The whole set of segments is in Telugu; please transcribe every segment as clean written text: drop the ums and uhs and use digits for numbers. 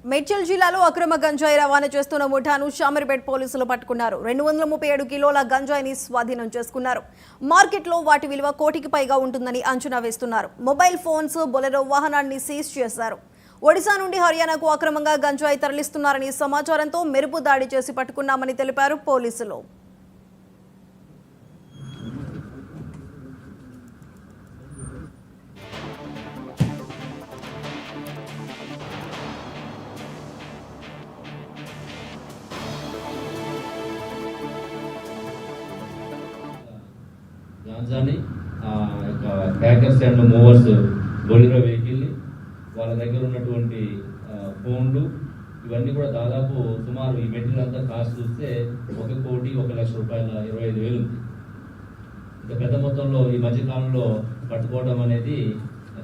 మేడ్చల్ జిల్లాలో అక్రమ గంజాయి రవాణా చేస్తున్న ముఠాను షామీర్పేట్ పోలీసులు పట్టుకున్నారు. 237 కిలోల గంజాయిని స్వాధీనం చేసుకున్నారు. మార్కెట్లో వాటి విలువ కోటికి పైగా ఉంటుందని అంచనా వేస్తున్నారు. మొబైల్ ఫోన్స్, బొలెరో వాహనాన్ని సీజ్ చేశారు. ఒడిశా నుండి హర్యానాకు అక్రమంగా గంజాయి తరలిస్తున్నారని సమాచారంతో మెరుపు దాడి చేసి పట్టుకున్నామని తెలిపారు పోలీసులు. గాంజాని హ్యాకర్స్ అండ్ మూవర్స్ బొలిరో వెహికల్ని వాళ్ళ దగ్గర ఉన్నటువంటి ఫోన్లు ఇవన్నీ కూడా దాదాపు సుమారు ఈ మెటీరియల్ అంతా కాస్ట్ చూస్తే 1,01,00,000 రూపాయల 25,000 ఉంది. ఇంత పెద్ద మొత్తంలో ఈ మధ్యకాలంలో పట్టుకోవడం అనేది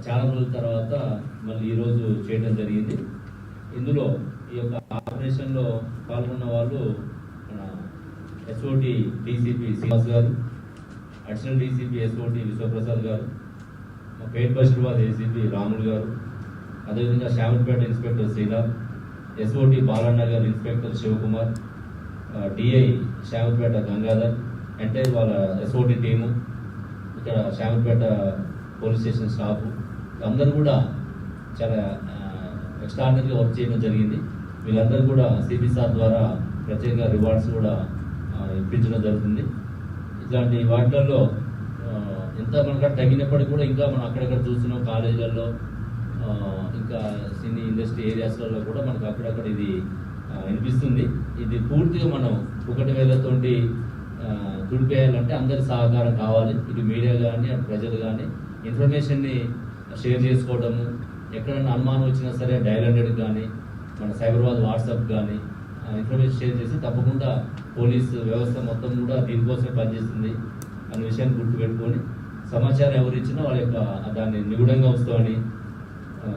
చాలా రోజుల తర్వాత మళ్ళీ ఈరోజు చేయడం జరిగింది. ఇందులో ఈ యొక్క ఆపరేషన్లో పాల్గొన్న వాళ్ళు మన ఎస్ఓటి డీసీపీ శ్రీనివాస్ గారు, అడిషనల్ డీసీపీ ఎస్ఓటి విశ్వప్రసాద్ గారు, పేట్ బషీర్బాద్ ఏసీపీ రాములు గారు, అదేవిధంగా Shamirpet inspector Srinath, SOT Balanagar inspector Shivakumar, DI Shamirpet Gangadhar, entire వాళ్ళ ఎస్ఓటి టీము, ఇక్కడ షామీర్పేట పోలీస్ స్టేషన్ స్టాఫ్ అందరూ కూడా చాలా ఎక్స్ట్రాడినరీగా వర్క్ చేయడం జరిగింది. వీళ్ళందరూ కూడా సిపి సార్ ద్వారా ప్రత్యేకంగా రివార్డ్స్ కూడా ఇప్పించడం జరుగుతుంది. ఇట్లాంటి వాటిల్లో ఎంత మనకు తగ్గినప్పటికీ కూడా ఇంకా మనం అక్కడక్కడ చూస్తున్నాం. కాలేజీలలో ఇంకా సినీ ఇండస్ట్రీ ఏరియాస్లలో కూడా మనకు అక్కడక్కడ ఇది వినిపిస్తుంది. ఇది పూర్తిగా మనం 1,000తోటి తుడిపేయాలంటే అందరి సహకారం కావాలి. ఇటు మీడియా కానీ అటు ప్రజలు కానీ ఇన్ఫర్మేషన్ని షేర్ చేసుకోవడము, ఎక్కడైనా అనుమానం వచ్చినా సరే డయల్ 100 కానీ మన సైబరాబాద్ వాట్సాప్ కానీ ఇన్ఫర్మేషన్ షేర్ చేసి తప్పకుండా పోలీసు వ్యవస్థ మొత్తం కూడా దీనికోసమే పనిచేస్తుంది అనే విషయాన్ని గుర్తుపెట్టుకొని సమాచారం ఎవరు ఇచ్చినా వాళ్ళ యొక్క దాన్ని నిగూఢంగా ఉంచుతామని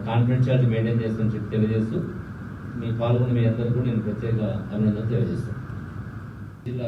కాన్ఫిడెన్షియాలిటీ మెయింటైన్ చేస్తామని చెప్పి తెలియజేస్తూ మీ పాల్గొన్న మీ అందరికీ కూడా నేను ప్రత్యేక అభినందనలు తెలియజేస్తాను.